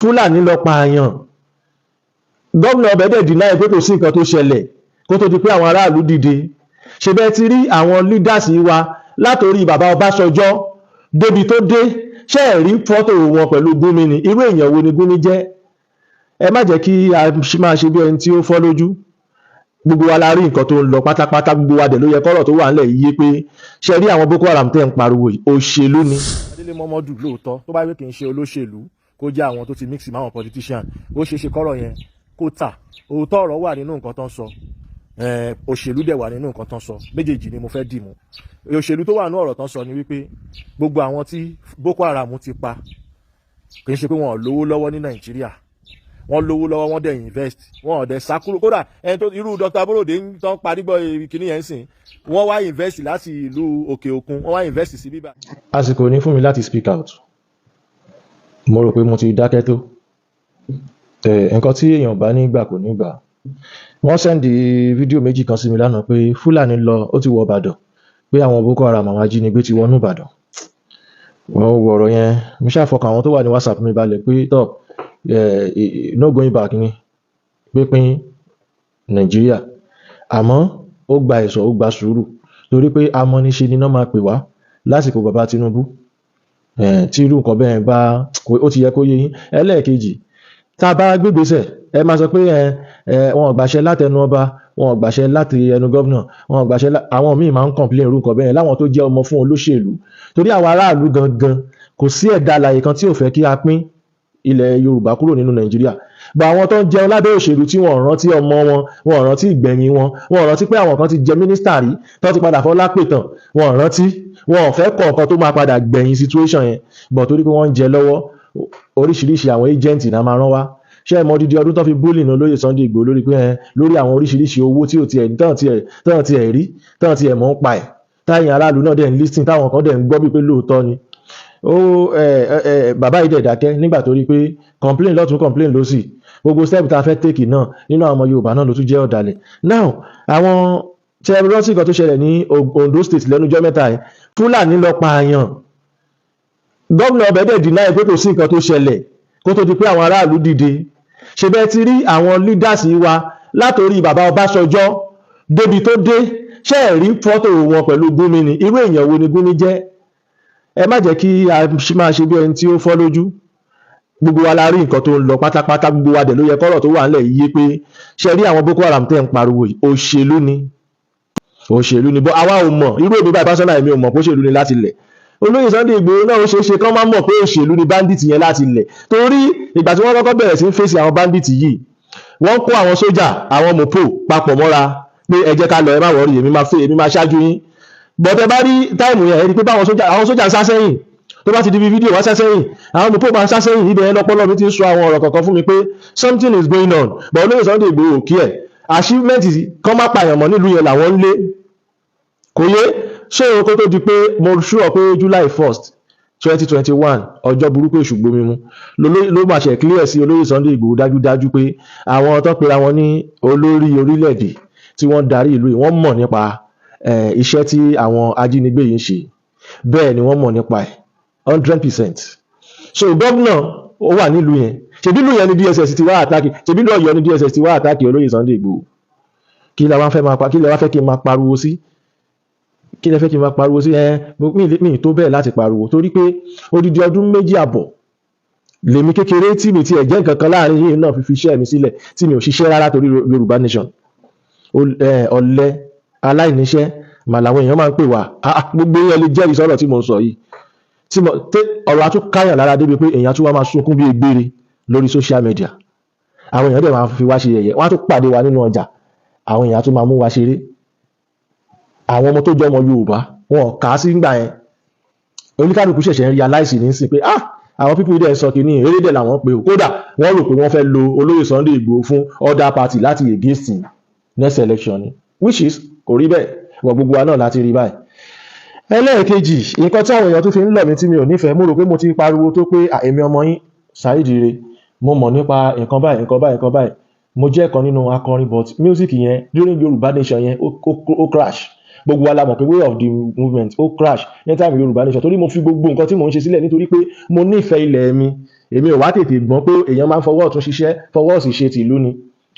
Fúlàní lọ pààyàn gómìnà ọbẹ̀ dẹ̀ deny pé kò sí nǹkan tó ṣẹlẹ̀ kó tó di pé àwọn aráàlú dìde. Ṣé bẹ́ẹ̀ ti rí àwọn leaders wa látòrí bàbá Ọbásanjọ́ débi tó dé, ṣé ẹ rí fọ́tò wọn pẹ̀lú Gumi ni? Irú èèyàn wo ni Gumi jẹ́? Ẹ má jẹ́ kí a máa ṣe bí ẹni tí ó fọ́ lójú. Gbogbo wa la rí nǹkan tó ń lọ pátápátá, gbogbo wa dẹ̀ ló yẹ kọ́rọ̀ tó wà nílẹ̀ yìí pé ṣe rí àwọn Boko Haram tẹ́ ń pariwo yìí òṣèlú ni. Dele Momodu lóòótọ́ tó bá yẹ kí n ṣe olóṣèlú kó jẹ́ àwọn tó ti mix mọ́ àwọn politician ó ṣeé ṣe kọ́rọ̀ yẹn kó tà. Òótọ́ ọ̀rọ̀ wà nínú nǹkan tó ń sọ, òṣèlú dẹ̀ wà nínú nǹkan tó ń sọ, méjèèjì ni mo fẹ́ dì mú. Òṣèlú tó wà nínú ọ̀rọ̀ tó ń sọ ni wípé gbogbo àwọn tí Boko Haram ti pa kì í ṣe pé wọn ò lówó lọ́wọ́ ní Nàìjíríà, wọ́n lówó lọ́wọ́, wọ́n dẹ̀ invest, wọ́n ò dẹ̀ sákúrò. Kódà ẹni tó irú Dr. Aborode tó ń parí gbọ́ kìíní yẹn sìn, wọ́n wá invest láti ìlú òkè òkun, wọ́n wá invest sí bíbá. Àsìkò ní fún mi láti speak out. Mo rò pé mo ti dákẹ́ tó. Nǹkan tí èèyàn bá ní gbà kò ní gbà. Wọ́n sẹ́ndì fídíò méjì kan sí mi lánàá pé Fúlàní lọ, ó ti wọ Ìbàdàn, pé àwọn Boko Haram àwọn ajínigbé ti wọnú Ìbàdàn. Wọ́n wo ọ̀rọ̀ yẹn, mo ṣàfọkàn àwọn tó wà ní WhatsApp mi balẹ̀ pé tọ́ no going back ni pínpín Nàìjíríà. Àmọ́ ó gba ẹ̀sọ̀, ó gba sùúrù, torí pé amọ́niṣe ni náà máa pè wá lásìkò bàbá Tinubu. Tí irú nǹkan bẹ́ẹ̀ bá, ó ti yẹ kó yé yín. Ẹlẹ́ẹ̀kejì, tá a bá gbégbèsè ẹ máa sọ pé wọn ò gbàṣẹ látẹnu ọba, wọn ò gbàṣẹ láti ẹnu gómìnà, wọn ò gbàṣẹ. Àwọn míì máa ń complain irú nǹkan bẹ́ẹ̀ láwọn tó jẹ́ ọmọ fún olóṣèlú, torí àwọn aráàlú gangan kò sí ẹ̀dá alààyè kan tí ò fẹ́ kí a pín ilẹ̀ Yorùbá kúrò nínú Nàìjíríà. Bá àwọn tó ń jẹun lábẹ́ òṣèlú tí wọ́n rántí ọmọ wọn, wọ́n rántí ìgbẹ̀yìn wọn, wọ́n rántí pé àwọn kan ti jẹ mínísítà rí tó ti padà fọlá pètàn, wọ́n rántí, wọn ò fẹ́ kọ̀ nǹkan tó máa padà gbẹ̀yìn situation yẹn, bọ̀ torí pé wọ́n ń jẹ lọ́wọ́ oríṣiríṣi àwọn agent náà máa rán wá. Ṣé ẹ mọ dídí ọdún tó fi búlì ní olóyè Sunday Igboho lórí pé lórí àwọn oríṣiríṣi owó tí ò tiẹ̀ tán tiẹ̀ rí, tán tiẹ̀ mọ̀ ń pa ẹ̀, táyìn aráàlú náà dẹ̀ ń listing, táwọn kan dẹ̀ ń gbọ́ bí pé lóòótọ́ ni. Bàbá yìí dẹ̀ dákẹ́ nígbà tó rí pé complain lọ́tún complain lósì, gbogbo step tá a fẹ́ take náà nínú àwọn ọmọ Yorùbá náà ló tún jẹ́ ọ̀dàlẹ̀. Now àwọn tí ẹ rántí nǹkan tó ṣẹlẹ̀ ní Ondo State lẹ́nujọ́ mẹ́ta ẹ̀, Fúlàní lọ pààyàn gómìnà ọbẹ̀ dẹ̀ deny pé kò sí nǹkan tó ṣẹlẹ̀ kó tó di pé àwọn aráàlú dìde. Ṣé bẹ́ẹ̀ ti rí àwọn leaders wa látòrí bàbá Ọbásanjọ́ débi tó dé, ṣé ẹ rí fọ́tò wọn pẹ̀lú Gumi ni? Irú èèyàn wo ni Gumi jẹ́? Ẹ má jẹ́ kí a máa ṣe bí ẹni tí ó fọ́ lójú. Gbogbo wa la rí nǹkan tó ń lọ pátápátá, gbogbo wa dẹ̀ ló yẹ kọ́rọ̀ tó wà nílẹ̀ yìí pé ṣe rí àwọn Boko Haram tẹ́ ń pariwo yìí òṣèlú ni. Òṣèlú ni, bọ́ àwa ò mọ̀, irú èmi báyìí pásánà èmi ò mọ̀ pé òṣèlú ni láti lẹ̀. Olóyè Sunday Igboho náà ó ṣeé ṣe kán má mọ̀ pé òṣèlú ni bandit yẹn láti lẹ̀, torí ìgbà tí wọ́n kọ́kọ́ bẹ̀rẹ̀ sí ń fèsì àwọn bandit yìí, wọ́n kó àwọn sójà, àwọn mopo papọ̀ mọ́ra pé ẹ jẹ́ ká lọ, ẹ má wọrí, èmi máa ṣáájú yín. Bọ̀tẹ́ bá rí táìmù yẹn rí pé báwọn sójà ń sá sẹ́yìn, tó bá ti di bí fídíò wá sá sẹ́yìn, àwọn mopo máa ń sá sẹ́yìn. Ibẹ̀ yẹn lọ́pọlọ mi ti ń sọ àwọn ọ̀rọ̀ kọ̀ọ̀kan fún mi pé something is going on, but Olóyè Sunday Igboho kí ẹ̀ achievement kan má pààyàn mọ́ nílùú yẹn làwọn ń lé. Kò yé ṣé o kó tó di pé mo ṣúọ̀ pé July 1st 2021 ọjọ́ burúkú èṣù gbomi mu ló máa ṣe clear sí Olóyè Sunday Igboho dájúdájú pé àwọn tó pera wọn ní olórí orílẹ̀-èdè tí wọ́n darí ìlú yìí wọ́n mọ̀ nípa iṣẹ́ tí àwọn ajínigbé yìí ń ṣe, bẹ́ẹ̀ ni wọ́n mọ̀ nípa ẹ̀ 100%. So gómìnà ó wà nílùú yẹn, ṣebí ìlú yẹn ni DSS ti wá àtàkì, ṣebí ìlú Ọ̀yọ́ ni DSS ti wá àtàkì Olóyè Sunday Igboho. Kí lẹ wá fẹ́ kí n máa pariwo sí? Kí lẹ fẹ́ kí n máa pariwo sí? Mi tó bẹ́ẹ̀ láti pariwo, torí pé odidi ọdún méjì àbọ̀ lèmi kékeré tí mi ti ẹ̀jẹ̀ nǹkan kan láàrin yìí náà fi iṣẹ́ mi sílẹ̀ tí mi ò ṣiṣẹ́ rárá torí Yorùbá Nation. Ọ̀lẹ aláìníṣẹ́ màláwọn èèyàn máa ń pè wá, gbogbo yẹn lè jẹ́rìí sọ̀rọ̀ tí mo ń sọ yìí, ọ̀rọ̀ àtúnkáyàn lára débi pé èèyàn tún wá máa sunkún bí egbére lórí social media. Àwọn èèyàn dẹ̀ máa fi wá ṣe yẹ̀yẹ́, wọ́n á tún pàdé wa nínú ọjà, àwọn èèyàn tún máa mú wa ṣeré. Àwọn ọmọ tó jẹ́ ọmọ Yorùbá wọn kà á sí nígbà yẹn, oníkálùkù ṣẹ̀ṣẹ̀ ń realize nísìn pé àwọn pípọ̀ ìdẹ̀ sọ kìíní eré dẹ̀ làwọn pé kódà wọ́n rò pé wọ́n fẹ́ lo Olóyè Sunday Igboho fún other party láti against next election ni, which is kò rí bẹ́ẹ̀, wọ́n gbogbo wa náà láti rí báyìí. Ẹlẹ́ẹ̀kejì, nǹkan tí àwọn èèyàn tó fi ń lọ̀ mí tí mi ò nífẹ̀ẹ́, mo rò pé mo ti pariwo tó pé èmi ọmọ yín Saheed Ire mo mọ̀ nípa nǹkan báyìí, mo jẹ́ ẹ̀kan nínú akọrin, but music yẹn during Yorùbá Nation yẹn ó crash. Gbogbo wa la mọ̀ pé way of the movement ó crash ní time Yorùbá Nation, torí mo fi gbogbo nǹkan tí mo ń ṣe sílẹ̀ nítorí pé mo nífẹ̀ẹ́ ilẹ̀ mi, èmi ò wá tètè gbọ́n pé èèyàn máa ń fọwọ́ ọ̀tún ṣiṣẹ́ fọwọ́ òsì ṣe tìlú ni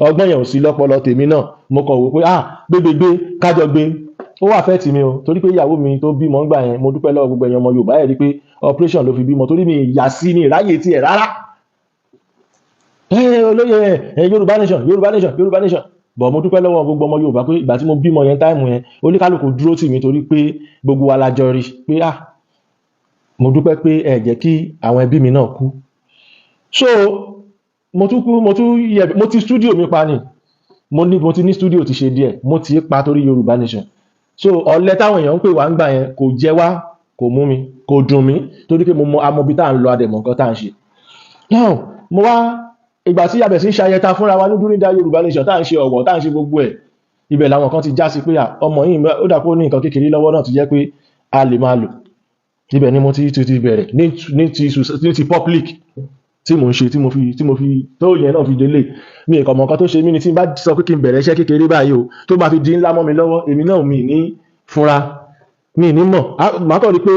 ọgbọ́n yẹn ò sí lọ́pọlọ tèmi náà mo kàn wò pé gbégbégbé kájọ gbé ó wà fẹ́ tì mí o torí pé ìyàwó mi tó bímọ ń gbà yẹn mo dúpẹ́ lọ́wọ́ gbogbo ẹ̀yàn ọmọ Yorùbá ẹ̀ rí pé operation ló fi bímọ torí mi ìyà sí ni ìráyè tiẹ̀ rárá olóyè Yorùbá nation bọ̀ mo dúpẹ́ lọ́wọ́ gbogbo ọmọ Yorùbá pé ìgbà tí mo bímọ yẹn táìmù yẹn oníkálùkù dúró tì mí torí pé gbogbo wa lájọ rí pé mo dúpẹ́ pé ẹ jẹ́ kí àwọn ẹbí mi náà kú so mo ti studio mi pa ni mo ti ní studio ti ṣe díẹ̀ mo ti pa torí Yorùbá nation so ọ̀lẹ táwọn èèyàn ń pè wá ń gbà yẹn kò jẹ wá kò mú mi kò dùn mí torí pé mo mọ amọ̀bí tá à ń lọ adẹ̀mọ̀ nǹkan tá à ń ṣe now mo wá ìgbà tí yàbẹ̀ sí ń ṣayẹta fúnra wa ní dúrídá Yorùbá nation tá à ń ṣe ọ̀wọ̀ tá à ń ṣe gbogbo ẹ̀ ibẹ̀ làwọn kan ti já sí pé ọmọ yìí ó dà pé ó ní nǹkan kékeré lọ́wọ́ náà ti jẹ́ pé a lè máa lò ibẹ̀ ni mo ti bẹ̀rẹ̀ ní ti public tí mo ń ṣe tí mo fi tó yẹn náà fi délé mi nǹkan mọ̀ nǹkan tó ṣe mí ni tí n bá sọ pé kí n bẹ̀rẹ̀ iṣẹ́ kékeré báyìí o tó máa fi di ńlá mọ́ mi lọ́wọ́ èmi náà mi ní fúnra mi ní mọ̀ máa kọ́ rí pé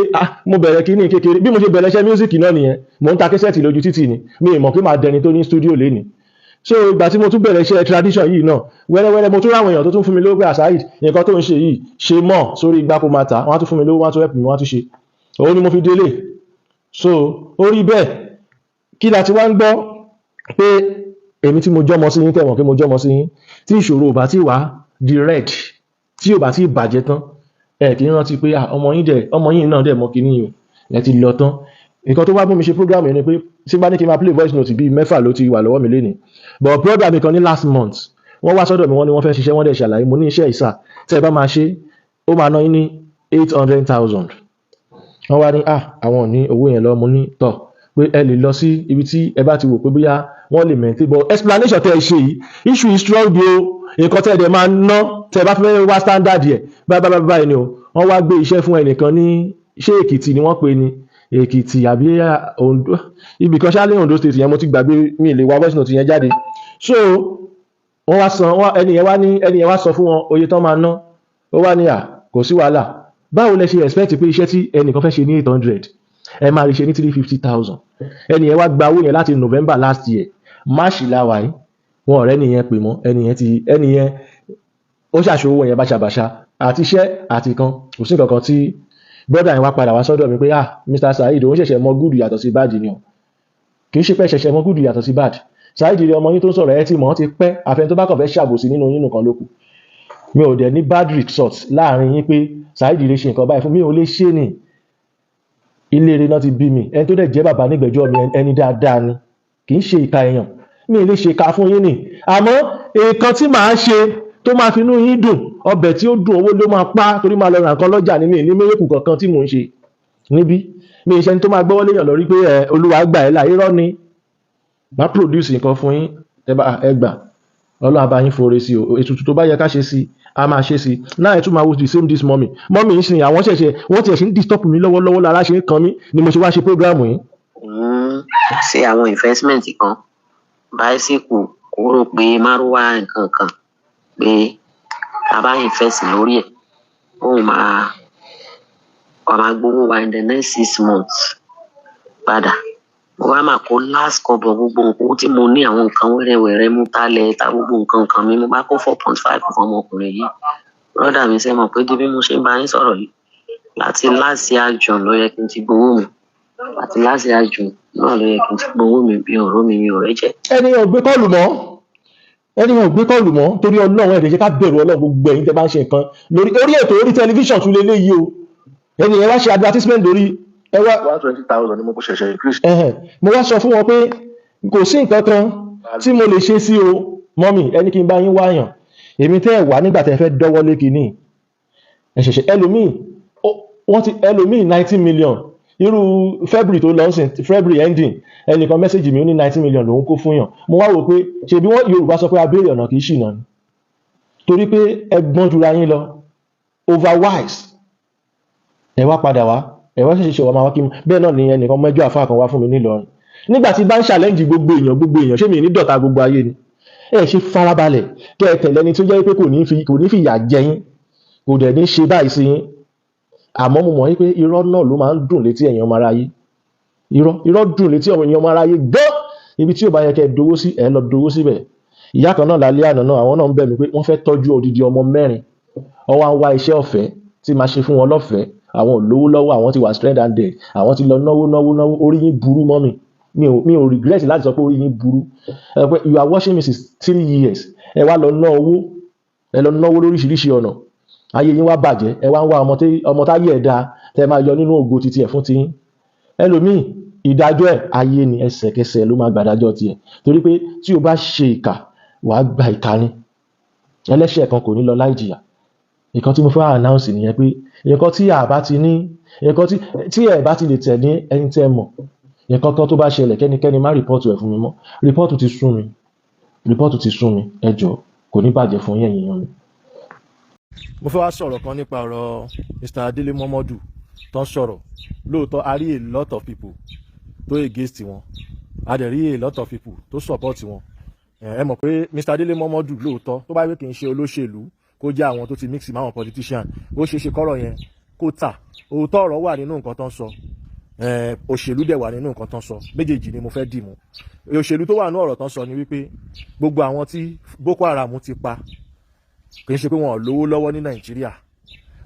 mo bẹ̀rẹ̀ kí ní kékeré bí mo ṣe bẹ̀rẹ̀ iṣẹ́ mísíkì náà nìyẹn mo ń ta kẹ́sẹ̀tì lójú títì ni mi mọ̀ pé máa dẹni tó ní stúdíò lénìí so ìgbà tí mo tún bẹ̀rẹ̀ iṣẹ́ tradition yìí náà wẹ́rẹ́wẹ́rẹ́ mo tún ráwọn èèyàn tó tún fún mi lówó pé Saheed nǹkan tó ń ṣe yìí ṣe mọ̀ sórí igbá kó máa ta wọ́n á tún fún mi lówó wọ́n á tún help mi wọ́n á tún ṣe òun ni mo fi délé so ó rí bẹ́ẹ̀ kí la ti wá ń gbọ́ pé èmi tí mo jọmọ sí yín tẹ̀wọ̀n pé mo jọmọ sí yín tí ìṣòro ò bá ti wá di red tí ò bá ti bàjẹ́ tán kì í rántí pé ọmọ yìí náà dẹ̀ mọ́ kíní yìí ẹ ti lọ tán nǹkan tó wá bú mi ṣe program yẹn ni pé tí bá ní kí n máa play voice note bíi 6 ló ti wà lọ́wọ́ mi lénìí but program mi kan ní last month wọ́n wá sọ́dọ̀ mi wọ́n ní wọ́n fẹ́ ṣiṣẹ́ wọ́n dẹ̀ ṣàlàyé mo ní iṣẹ́ ìsà tẹ́ ẹ bá máa ṣe ó máa ná yín ní 800,000 wọ́n wá ní àwọn ò ní owó yẹn lọ mo ní tọ̀ pé ẹ lè lọ sí ibi tí ẹ bá ti wò pé bóyá wọ́n lè maintain but explanation tẹ́ ẹ ṣe yìí issue is strong bí o nǹkan tẹ́ ẹ dẹ̀ máa ná tẹ́ ẹ bá fẹ́ wá standard yẹ báyìí ni o wọ́n wá gbé iṣẹ́ fún ẹnìkan ní ṣé Èkìtì ni wọ́n pè ní Èkìtì àbí Ondo ibì kan ṣáà lé Ondo state yẹn mo ti gbàgbé mi lè wá voice note yẹn jáde so wọ́n wá san ẹni yẹn wá sọ fún wọn oye tán máa ná ó wá ní kò sí wàhálà báwo lẹ ṣe expect pé iṣẹ́ tí ẹnìkan fẹ́ ṣe ní 800 ẹ máa rí ṣe ní 350,000 ẹni yẹn wá gba owó yẹn láti November last year March láwa yìí wọn ọ̀rẹ́ nìyẹn pè mọ́ ẹni yẹn ó ṣàṣòwò yẹn báṣabàṣa àti iṣẹ́ àti kan kò sí nǹkan kan tí brother yẹn wá padà wá sọ́dọ̀ mi pé Mr. Saheed òun ṣẹ̀ṣẹ̀ mọ gúdù yàtọ̀ sí bad ni o kì í ṣe pé ṣẹ̀ṣẹ̀ mọ gúdù yàtọ̀ sí bad Saheed Ire ọmọ yín tó ń sọ̀rọ̀ ẹ ti mọ̀ ọ́ ti pẹ́ àfẹn tó bá kàn fẹ́ ṣàbòsí nínú yín nìkan lókù mi ò dẹ̀ ní bad result láàrin yín pé Saheed Ire ṣe nǹkan báyìí fún mi ò lè ṣe ni ilé rẹ̀ náà ti bí mi ẹni tó dẹ̀ jẹ́ bàbá nígbẹ̀jọ́ mi ẹni dáadáa ni kì í ṣe ìka èèyàn mi ò lè ṣe ìka fún yín ni àmọ́ nǹkan tí màá ṣe tó máa fi inú yín dùn ọbẹ̀ tí ó dùn owó ló máa pa torí máa lọ ra nǹkan lọ́jà ní mi ní mérekù kankan tí mò ń ṣe níbí mi ìṣẹ́ni tó máa gbọ́wọ́ léèyàn lórí pé olúwa gbà ẹ́ là irọ́ ni máa produce nǹkan fún yín ẹ gbà Ọlọ́run á bá yín fore sí o ètùtù tó bá yẹ ká ṣe sí a máa ṣe sí náà ẹ tún máa wo the same this mommy ń sìn àwọn wọ́n ti ṣe ń disturb mi lọ́wọ́lọ́wọ́ lára ṣe ń kan mí ni mo ṣe wá ṣe program yìí. ṣe àwọn investment kan báísíkù kó rò pé márùwá nǹkan kan pé a bá invest lórí ẹ̀ òun máa gbowó wa in the next 6 months padà mo wá máa kó last kọ́bọ̀ gbogbo nǹkan tí mo ní àwọn nǹkan wẹ́rẹ́wẹ́rẹ́ mú tálẹ̀ ta gbogbo nǹkan mi mo bá kó 4.5 fún ọmọkùnrin yìí brọ́dà mi ṣe mọ̀ pé di bí mo ṣe ń bá yín sọ̀rọ̀ yìí láti last year June ló yẹ kí n ti gbowó mi àti last year June náà ló yẹ kí n ti gbowó mi bí ọ̀rọ̀ mi ò rẹ́ jẹ́. ẹni ò gbé kọ́ọ̀lù mọ́ torí Ọlọ́run ẹ̀dẹ̀ ṣe ká bẹ̀rù Ọlọ́run gbogbo ẹ̀yin tẹ́ bá ń ṣe nǹkan orí ètò orí tẹlifíṣàn tún lélẹ́yìí o ẹni yẹn wá ṣe advertisement lórí 120,000 ni mo kò ṣẹ̀ṣẹ̀ increase. mo wá sọ fún wọn pé kò sí nǹkan kan tí mo lè ṣe sí o mọ́mì ẹni kí n bá yín wáyàn èmi tẹ́ ẹ̀ wá nígbà tẹ́ fẹ́ dọ́wọ́ lé kínní ẹ̀ṣẹ̀ṣẹ̀ ẹlòmíì 90 million irú February tó lọ́sìn February ending ẹnìkan mẹ́sẹ̀jì mi ó ní 90 million lòun kó fún yàn mo wá wò pé ṣebí wọ́n Yorùbá sọ pé abéèrè ọ̀nà kì í ṣìnà ni torí pé ẹgbọ́n jura yín lọ overwise ẹ wá padà wá ẹ wá ṣẹ̀ṣẹ̀ wá máa wá kí mi bẹ́ẹ̀ náà ni ẹnìkan mẹ́jọ àfáà kan wá fún mi nílọrin nígbà tí bá ń challenge gbogbo èèyàn ṣé mi ní dọ̀tá gbogbo ayé ni ẹ ṣe farabalẹ̀ kẹ́ ẹ tẹ̀lé ẹni tó jẹ́ pé kò ní fi ìyà jẹ yín kò dẹ̀ ní ṣe báyìí sí yín àmọ́ mo mọ̀ wípé irọ́ náà ló máa ń dùn létí ẹ̀yin ọmọ aráyé irọ́ dùn létí ọmọ èèyàn ọmọ aráyé gbọ́. Ibi tí ò bá yẹ kẹ́ dowó sí ẹ lọ dowó síbẹ̀. Ìyá kan náà lálẹ́ àná náà àwọn náà ń bẹ̀ mí pé wọ́n fẹ́ tọ́jú odidi ọmọ 4 wọ́n wá ń wá iṣẹ́ ọ̀fẹ́ tí máa ṣe fún wọn lọ́fẹ̀ẹ́, àwọn ò lówó lọ́wọ́, àwọn ti wà stranded, àwọn ti lọ náwó. Orí yín burú mọ́ mi ò regret láti sọ pé orí yín burú. Pé you are watching me since 3 years ẹ wá lọ náwó lóríṣiríṣi ọ̀nà, ayé yín wá bàjẹ́, ẹ wá ń wá ọmọ táyé ẹ̀ dáa tẹ máa yọ nínú ògo titi ẹ̀ fún tiyín. Ẹlòmíì ìdájọ́ ẹ̀ ayé ni, ẹsẹ̀kẹsẹ̀ ló máa gbàdájọ́ tiẹ̀, torí pé tí o bá ṣe ìkà wàá gba ìkà ni. Ẹlẹ́ṣẹ̀ kan kò ní lọ láì jìyà. Nǹkan tí mo fẹ́ announce nìyẹn pé nǹkan tí a bá ti ní, nǹkan tí ẹ bá ti lè tẹ̀ ní ẹni tẹ́ mọ̀, nǹkan kan tó bá ṣẹlẹ̀ kẹ́nikẹ́ni má rìpọ́ọ̀tù ẹ̀ fún mi mọ́. Rìpọ́ọ̀tù ti sún mi, ẹ jọ̀ọ́ kò ní bàjẹ́ fún yín èèyàn mi. Mo fẹ́ wá sọ̀rọ̀ kan nípa ọ̀rọ̀ Mr. Dele Momodu tó ń sọ̀rọ̀. Lóòótọ́ a rí a lot of people tó against wọn, a dẹ̀ rí a lot of people tó support wọn. Ẹ mọ̀ pé Mr. Dele Momodu lóòótọ́ tó bá wí kì í ṣe olóṣèlú, kó jẹ́ àwọn tó ti mix máwọn politician, ó ṣeé ṣe kọ́rọ̀ yẹn kó tà. Òótọ́ ọ̀rọ̀ wà nínú nǹkan tó ń sọ, òṣèlú dẹ̀ wà nínú nǹkan tó ń sọ. Méjèèjì ni mo fẹ́ dì mú. Òṣèlú tó wà nínú ọ̀rọ̀ tó ń sọ ni wípé gbogbo àwọn tí Boko Haram ti pa kì í ṣe pé wọn ò lówó lọ́wọ́ ní Nàìjíríà,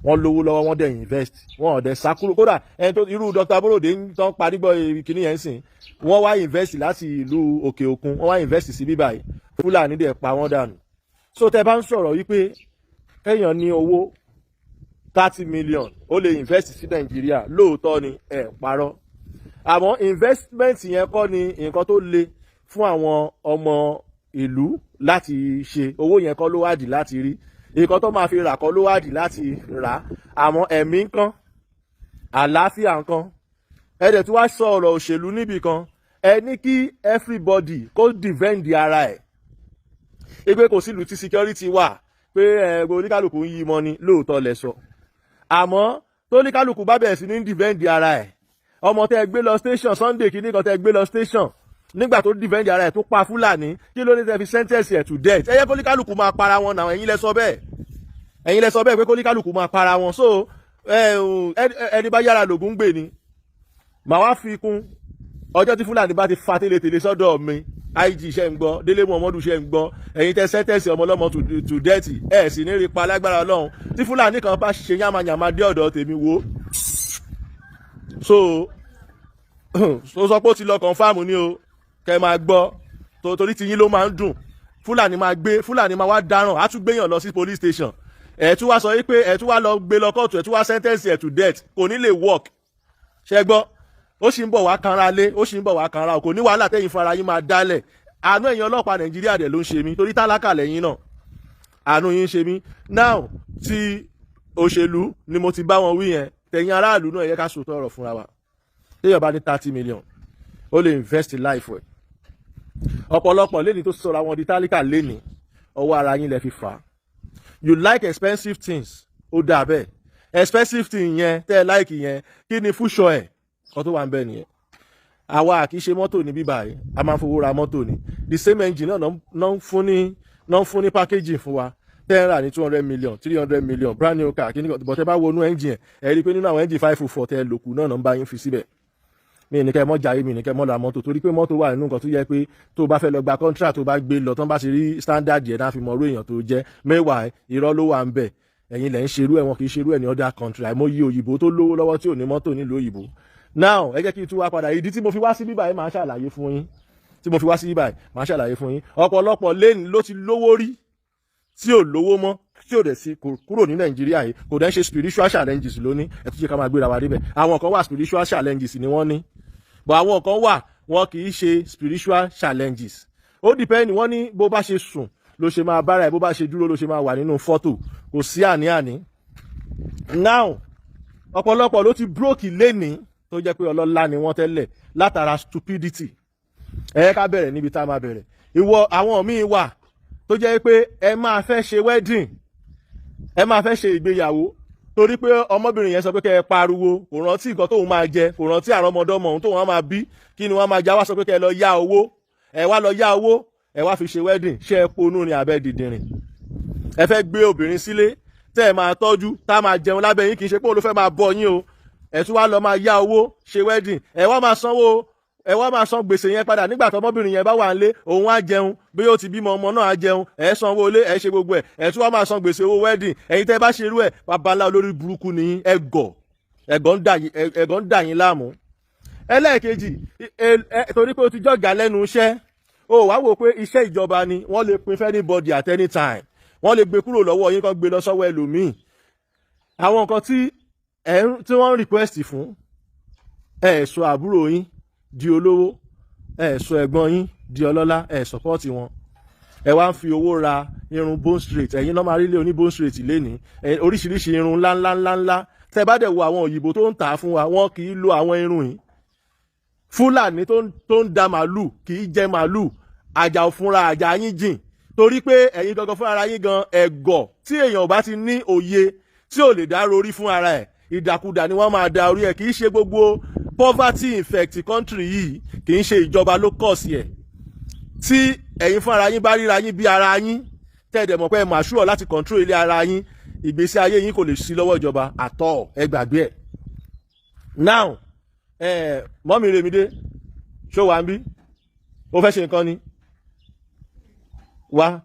wọ́n lówó lọ́wọ́, wọ́n dẹ̀ invest, wọ́n ò dẹ̀ sákúrò. Kódà ẹni tó irú Dr. Aborode tó ń parí gbọ́ kìíní yẹn sìn, wọ́n wá invest láti ìlú òkè òkun, wọ́n wá invest sí bíbá yìí, Fúlàní dẹ̀ pa wọ́n dànù. So tẹ bá ń sọ̀rọ̀ wípé kéèyàn ní owó 30 million ó lè invest sí Nàìjíríà, lóòótọ́ ni parọ́. Àmọ́ investment yẹn kọ́ ni nǹkan tó le fún àwọn ọmọ ìlú láti ṣe. Owó yẹn kọ́ ló wádìí láti rí, nǹkan tó máa fi rà kọ́ ló wádìí láti rà. Àmọ́ ẹ̀mí nǹkan, àlàáfíà nǹkan. Ẹ̀dẹ̀ tí wàá sọ ọ̀rọ̀ òṣèlú níbì kan, ẹ ní kí everybody kó defend ara ẹ̀. Pé kò sílùú tí security wà, pé oníkálùkù ń yí mọ́ ni, lóòótọ́ lẹ sọ. Àmọ́ tó oníkálùkù bá bẹ̀rẹ̀ sí ní defend ara ẹ̀, ọmọ tẹ́ gbé lọ station Sunday kìíní kan tẹ́ gbé lọ station nígbà tó defend ara ẹ̀ tó pa Fúlàní, kí ló ní tẹ́ fi sentence ẹ̀ to death? Ẹ yẹ kó oníkálùkù máa para wọn náà, ẹ̀yin lẹ sọ bẹ́ẹ̀ pé kó oníkálùkù máa para wọn. So ẹni bá yára lògùn gbè ni. Màá wá fi kún, ọjọ́ tí Fúlàní bá ti fa tẹ́lẹ̀tẹ́lẹ̀ sọ́dọ̀ mi, IG ṣe ń gbọ́, Dele Momodu ṣe ń gbọ́, ẹ̀yin tẹ́ sẹ́tẹ̀sì ọmọ ọlọ́mọ to death, ẹ̀ sì ní rí pa lágbára Ọlọ́run. Tí Fúlàní kan bá ṣe yàmàyàmà dé ọ̀dọ̀ tèmi wo, so sọ pé ó ti lọ confam ni o, kẹ́ máa gbọ́, torí ti yín ló máa ń dùn. Fúlàní máa wá dáràn, á tún gbéyàn lọ sí police station, ẹ̀ tún wá sọ wípé ẹ̀ tún wá lọ gbé lọ kóòtù, ẹ̀ tún wá sẹ́tẹ̀sì ẹ̀ to death, kò ní lè work. Ṣé gbọ́? Ó sì ń bọ̀ wá kanra lé, ó sì ń bọ̀ wá kanra, kò ní wàhálà tẹ́yìn fara yín máa dálẹ̀. Àánú ẹ̀yin ọlọ́pàá Nàìjíríà dẹ̀ ló ń ṣe mí, torí tálákà lẹ́yìn náà, àánú yín ń ṣe mí. Now ti òṣèlú ni mo ti bá wọn wí yẹn, tẹ̀yin aráàlú náà yẹ ká sòótọ́ ọ̀rọ̀ fúnra wa. Téèyàn bá ní 30 million ó lè invest in life ẹ̀. Ọ̀pọ̀lọpọ̀ lẹ́ni tó sọ̀rọ̀ àwọn di tálíkà lẹ́ni, ọwọ́ ara yín lẹ fi fà á. You like expensive things, ó dà bẹ́ẹ̀. Expensive thing yẹn tẹ́ ẹ like yẹn, kí ni fúnṣọ ẹ̀? Kan tó wà ń bẹ nìyẹn. Àwa kì í ṣe mọ́tò ní bíbá yìí, a máa ń fowó ra mọ́tò ni. The same engine náà ń fún ní packaging fún wa. 10 rà ní 200 million 300 million brand new car kí ni bọ̀tẹ́ bá wọnú engine ẹ̀ rí i pé nínú àwọn engine 504 tẹ́ lòkù náà ń bá yín fi síbẹ̀. Mi ní kẹ́ mọ́ jayé, mi ní kẹ́ mọ́ ra mọ́tò, torí pé mọ́tò wà nínú nǹkan tó yẹ pé tó bá fẹ́ lọ gba contract tó bá gbé lọ tán bá ṣe rí standard yẹn náà fi mọ̀ orú èèyàn tó jẹ́. Mẹ́wàá irọ́ ló wà ń bẹ̀, ẹ̀yin lẹ̀ ń ṣerú ẹ̀, wọn kì í ṣerú ẹ̀ ní other country. Àìmọye òyìnbó tó lówó lọ́wọ́ tí ò ní mọ́tò nílùú òyìnbó. Now ẹ jẹ́ kí n tún wá padà, ìdí tí mo fi wá sí bíbáyìí máa ṣàlàyé fún yín, ọ̀pọ̀lọpọ̀ lẹ́ni ló ti lówó rí tí ò lówó mọ́, tí ò dẹ̀ sí kúrò ní Nàìjíríà yìí, kò dẹ̀ ṣe spiritual challenges lóní. Ẹ tún jẹ́ ká máa gbéra wa débẹ̀. Àwọn kan wà spiritual challenges ni wọ́n ní, but àwọn kan wà wọn kì í ṣe spiritual challenges. Ó depend, wọ́n ní bó bá ṣe sùn ló ṣe máa bára ẹ̀, bó bá ṣe dúró ló ṣe máa wà nínú fọ́tò, kò sí àní-àní. Now ọ̀pọ̀lọpọ̀ ló ti broke lẹ́ni tó jẹ́ pé ọlọ́lá ni wọ́n tẹ́lẹ̀ látara stupidity. Ẹ ká bẹ̀rẹ̀ níbi tá a máa bẹ̀rẹ̀. Ìwọ àwọn míì wà tó jẹ́ pé ẹ máa fẹ́ ṣe wedding, ẹ máa fẹ́ ṣe ìgbéyàwó, torí pé ọmọbìnrin yẹn sọ pé kẹ́ ẹ pariwo, kò rántí nǹkan tóun máa jẹ, kò rántí àrọ́mọdọ́mọ òun tóun máa bí, kí ni wọ́n máa já wá sọ pé kẹ́ ẹ lọ yá owó, ẹ wá lọ yá owó, ẹ wá fi ṣe wedding. Ṣé ẹ ponú ni àbẹ́ dìdìrìn? Ẹ fẹ́ gbé obìnrin sílé tẹ́ ẹ máa tọ́jú, tá máa jẹun lábẹ́ yín, kì í ṣe pé òun ló fẹ́ máa bọ́ yín o. ẹ tún wá lọ máa yá owó ṣe wedding, ẹ wá máa san gbèsè yẹn padà nígbà tọmọbìnrin yẹn bá wà nílé, òun á jẹun, bí ó ti bímọ ọmọ náà á jẹun, ẹ sanwó ilé, ẹ ṣe gbogbo ẹ tún wá máa san gbèsè owó wedding. Ẹ̀yin tẹ́ bá ṣe irú ẹ̀, babalá olórí burúkú ni ẹ̀gọ́ ń dà yín láàmú. Ẹlẹ́ẹ̀kejì, torí pé o ti jọ̀gá lẹ́nu iṣẹ́, o wá wò pé iṣẹ́ ìjọba ni, wọ́n lè pin anybody at any time, wọ́n lè gbé kúrò lọ́wọ́ yín kán gbé lọ sọ́wọ́ ẹlòmíì. Àwọn nǹkan tí wọ́n request fún, ẹ sọ àbúrò yín di olówó, ẹ sọ ẹ̀gbọ́n yín di ọlọ́lá, ẹ support wọn. Ẹ wá ń fi owó ra irun bone straight, ẹ̀yin náà máa rí lé oní bone straight lénìí, oríṣiríṣi irun ńláńláńláńlá. Tẹ́ bá dẹ̀ wo àwọn òyìnbó tó ń tà fún wa, wọ́n kì í lo àwọn irun yìí. Fúlàní tó ń da màálù kì í jẹ màálù, àjà òfúnra àjà yín jìn, torí pé ẹ̀yin gangan fún ara yín gan ẹ̀gọ̀ tí èèyàn bá ti ní òye tí ò lè dá rorí fún ara ẹ̀, ìdàkudà ni wọ́n máa da orí ẹ̀. Kì í ṣe gbogbo poverty infect country yìí, kì í ṣe ìjọba ló kọ̀ sí ẹ̀. Tí ẹ̀yin fún ara yín bá ríra yín bí ara yín, tẹ́ẹ̀dẹ̀ mọ̀ pé ẹ máa ṣúrọ̀ láti control ilé ara yín, ìgbésí ayé yín kò lè sí lọ́wọ́ ìjọba àtọ̀, ẹ gbàgbé ẹ̀. Now mọ́mí Remide ṣó wà ń bí, ó fẹ́ ṣe nǹkan ni wá,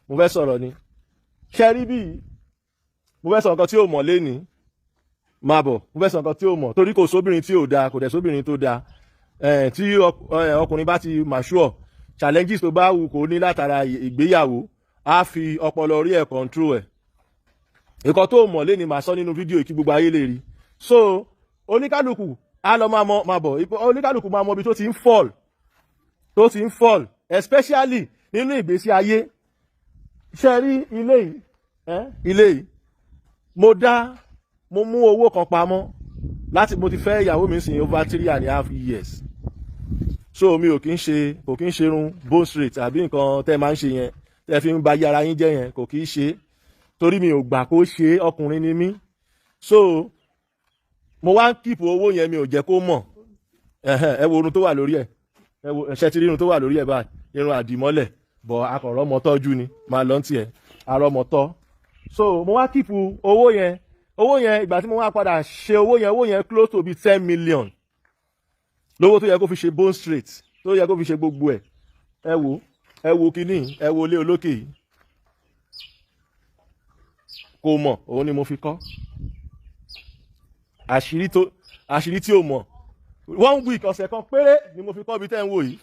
mo fẹ́ sọ̀rọ̀ ni, ṣe rí bí mo fẹ́ sọ nǹkan tí ó mọ̀ lénìí, máa bọ̀, mo fẹ́ sọ nǹkan tí ó mọ̀, torí kò sóbìnrin tí ò dáa, kò dẹ̀ sóbìnrin tó dáa. Tí ọkùnrin bá ti mature, challenges tó bá wù kó ní látara ìgbéyàwó, á fi ọpọlọ orí ẹ̀ control ẹ̀. Nǹkan tó mọ̀ lénìí màá sọ nínú fídíò kí gbogbo ayé lè rí. So oníkálukú á lọ máa bọ̀, oníkálukú máa mọ ibi tó ti ń fall, especially nínú ìgbésí ayé. Ṣé rí ilé yìí, mo mú owó kan pamọ́ láti mo ti fẹ́ ìyàwó mi sìn over 3.5 years. So mi kò kí ń ṣe irun bone straight àbí nǹkan tẹ́ máa ń ṣe yẹn, tẹ́ fi ń ba yàrá yín jẹ́ yẹn, kò kí ń ṣe, torí mi ò gbà kó ṣe, ọkùnrin ni mí. So mo wá ń kíìpù owó yẹn, mi ò jẹ́ kó mọ̀. Ẹ wo irun tó wà lórí ẹ̀, ẹ wo ẹ̀ṣẹ́ tí rí irun tó wà lórí ẹ̀ báyìí, irun àdìmọ́lẹ̀, bọ̀ akọ̀rọ̀ ọmọ tọ́jú ni, máa lọ́n tiẹ̀, àrọ́mọ tọ́. So mo wá kíìpù owó yẹn ìgbà tí mo wá padà ṣe owó yẹn close to be 10 million lówó tó yẹ kó fi ṣe bone straight, tó yẹ kó fi ṣe gbogbo ẹ̀. Ẹ wo kíní, ẹ wo ilé olókè yìí, kò mọ̀, òun ni mo fi kọ́. Àṣírí tí ó mọ̀, 1 week ọ̀sẹ̀ kan péré ni mo fi kọ́ bí tẹ́ ń wò yìí,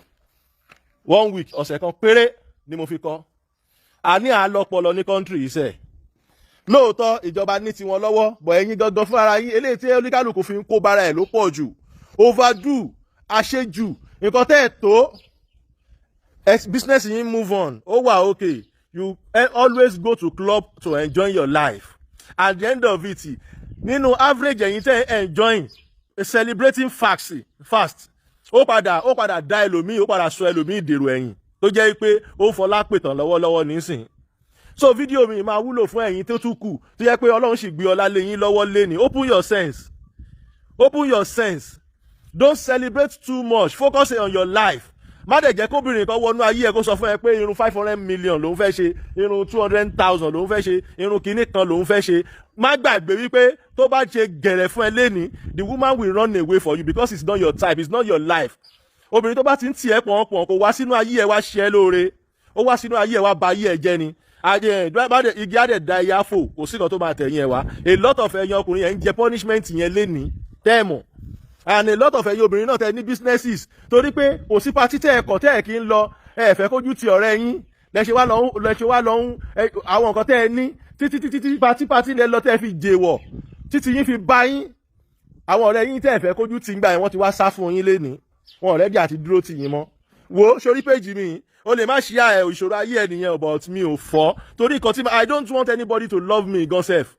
1 week ọ̀sẹ̀ kan péré ni mo fi kọ́. A ní àlọ́pọ̀lọ ní country yìí sẹ́ẹ̀. Lóòótọ́ ìjọba ní tiwọn lọ́wọ́, bọ̀ ẹ̀yin gangan fún ara yín, eléyìí tí oníkálukú fi ń kó bára ẹ̀ ló pọ̀ jù, overdo, àṣejù, nǹkan tẹ́ ẹ̀ tó, business yín move on, ó wà okay. You always go to club to enjoy your life. At the end of it, nínú average ẹ̀yin tẹ́ enjoying, celebrating fast, ó padà dá ẹlòmíì, ó padà sọ ẹlòmíì dèrò ẹ̀yìn, tó jẹ́ pé ó fọlá pètàn lọ́wọ́lọ́wọ́ nísìn. So fídíò mi máa wúlò fún ẹ̀yin tó tún kù, tó jẹ́ pé Ọlọ́run sì gbé ọlá lé yín lọ́wọ́ léni. Open your sense, don't celebrate too much, focus on your life. Má dẹ̀ jẹ́ kóbìnrin kan wọnú ayé ẹ̀ kó sọ fún ẹ pé irun 500 million lòun fẹ́ ṣe, irun 200,000 lòun fẹ́ ṣe, irun kìíní kan lòun fẹ́ ṣe. Má gbàgbé wípé tó bá ṣe gẹ̀rẹ̀ fún ẹ léni, the woman will run away for you because it's not your type, it's not your life. Obìnrin tó bá ti ń tì ẹ́ pọ̀npọ̀n kò wá sínú ayé ẹ wá ṣe ẹ́ lóore, ó wá sínú ayé ẹ wá ba ayé ẹ jẹ́ ni. Igi á dẹ̀ da ẹyà fò, kò sí kan tó máa tẹ̀yìn ẹ wá. A lot of ẹ̀yin ọkùnrin yẹn ń jẹ punishment yẹn léni tẹ́ẹ̀mọ̀. And a lot of ẹ̀yin obìnrin náà tẹ ní businesses, torí pé kò sí patí tẹ́ ẹ̀kọ́ tẹ́ ẹ̀ kí ń lọ, ẹ fẹ́ kójú ti ọ̀rẹ́ yín, lẹ́ṣẹ̀ wá lọ́hún àwọn nǹkan tẹ́ ẹ ní títí patí lẹ lọ tẹ́ fi jèwọ̀, títí yín fi bá yín. Àwọn ọ̀rẹ́ yín tẹ́ ẹ fẹ́ kójú ti ń gbà yẹn, wọ́n ti wá sá fún yín léni, wọn ọ̀rẹ́ bí àti dúró tì yín mọ́. Wo sórí péjì mi, o lè má ṣí ìṣòro ayé ẹ nìyẹn, but mi ò fọ́, torí nǹkan tí I don't want anybody to love me gan sef.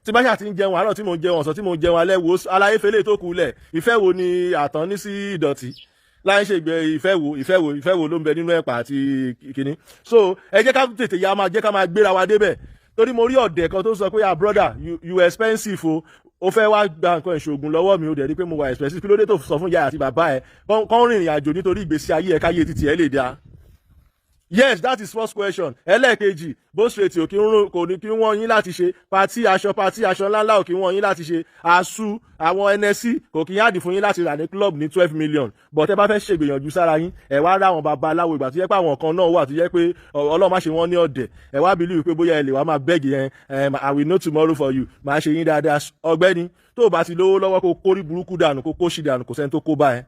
Tí bá ṣe àti ń jẹun àárọ̀, tí mo ń jẹun ọ̀sán, tí mo ń jẹun alẹ́, wo aláyé fẹ́lẹ́ tó kù lẹ̀, ìfẹ́ wo ni àtàn ní sí ìdọ̀tí, láì ṣe ìgbẹ́ ìfẹ́ wo ló ń bẹ nínú ẹ̀pà àti kìíní. So ẹ jẹ́ ká tètè ya máa jẹ́ ká máa gbéra wa débẹ̀, torí mo rí ọ̀dẹ̀ kan tó sọ pé brother you expensive o fẹ́ wá gba nǹkan ìṣògùn lọ́wọ́ mi, ó dẹ̀ rí pé mo wà expensive, kí ló dé tó sọ fún ìyá àti bàbá ẹ kán rìnrìn àjò nítorí ìgbésí ayé ẹ káyé títí ẹ lè dáa. Yes, that is first question. Ẹlẹ́ẹ̀kejì, bó straight kò ní kí wọ́n yín láti ṣe. Pàtí aṣọ ńláńlá ò kí wọ́n yín láti ṣe. Àṣù àwọn NSC kò kí yáàdì fún yín láti rà ní club ní 12 million. But ẹ bá fẹ́ ṣègbìyànjú sára yín, ẹ wá rá àwọn babaláwo ìgbà tó jẹ́ pé àwọn kan náà wà tó jẹ́ pé Ọlọ́run má ṣe wọ́n ní ọ̀dẹ̀. Ẹ wá believe pé bóyá ẹ lè wá máa beg yẹn, I will know tomorrow for you. Máa ṣe yín dáadáa. Ọ̀gbẹ́ni, tó bá ti lówó lọ́wọ́ kó kórí burúkú dànù, kó kóṣì dànù, kò sẹ́ni tó kó bá ẹ.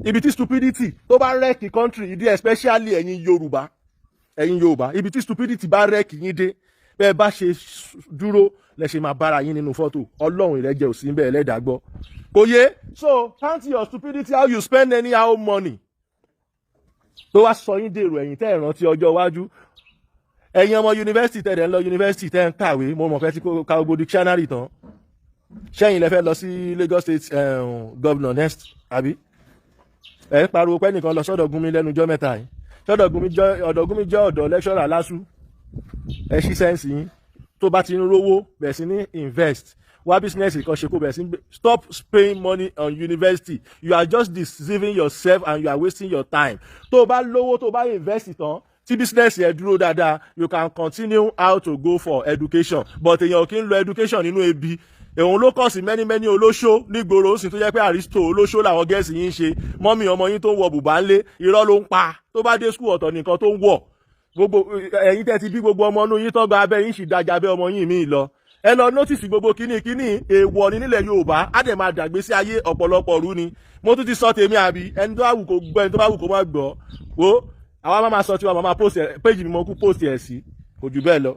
Ibi tí stupidity tó bá wreck country ìdí especially ẹ̀yin Yorùbá ibi tí stupidity bá wreck yín dé bẹ́ẹ̀ bá ṣe dúró lẹ ṣe máa bára yín nínú fọ́tò Ọlọ́run ìrẹ́jẹ ò sí bẹ́ẹ̀ lẹ́dàgbọ́ kò yé so count your stupidity how you spend anyhow money tó wá sọ yín dèrò ẹ̀yìn tẹ́ ẹ̀ rántí ọjọ́ iwájú ẹ̀yin ọmọ yunifásitì tẹ́ ẹ̀ ń lọ yunifásitì tẹ́ ẹ̀ ń kàwé mo mọ̀ fẹ́ tí kò ka gbogbo dictionary tán ṣẹ́yìn lẹ fẹ́ lọ sí Lagos State governor next àbí ẹ pariwo pé nìkan lọ sọ́dọ̀ Gumi lẹ́nu ọjọ́ mẹ́ta yìí sọ́dọ̀ Gumi jẹ́ ọ̀dọ̀ lecturer lásù ẹ ṣí sẹ́ǹsì yín tó bá ti ń rówó bẹ̀rẹ̀ sí ní invest wá business kan ṣe kó bẹ̀rẹ̀ sí ní stop spending money on university you are just deceiving yourself and you are wasting your time tó bá lówó tó bá invest tán tí business yẹn dúró dáadáa you can continue how to go for education but èèyàn kì í lo education nínú ebi èèyàn ló kọ̀ sí mẹ́ni olóṣó nígboro ó sì tó jẹ́ pé àrísítò olóṣó làwọn gẹ̀ẹ́sì yín ń ṣe mọ́mì ọmọ yín tó ń wọ bùbá ńlé irọ́ ló ń pa tó bá dé skul ọ̀tọ̀ nìkan tó ń wọ̀ gbogbo ẹ̀yin tẹ́ ti bí gbogbo ọmọ inú yín tọ́gbà abẹ́ yín sì dájà abẹ́ ọmọ yín míì lọ ẹ lọ nọ́tìsì gbogbo kíní èèwọ̀ ní nílẹ̀ Yorùbá á dẹ̀ máa dàgbé sí ayé ọ̀pọ̀lọpọ̀ rú ni mo tún ti sọ tèmi àbí ẹni tó bá wù kó gbọ́ ẹni tó bá wù kó má gbọ́ wo àwa máa sọ tiwa máa post ẹ̀ péjì mi mo kú post ẹ̀ sí kò jù bẹ́ẹ̀ lọ.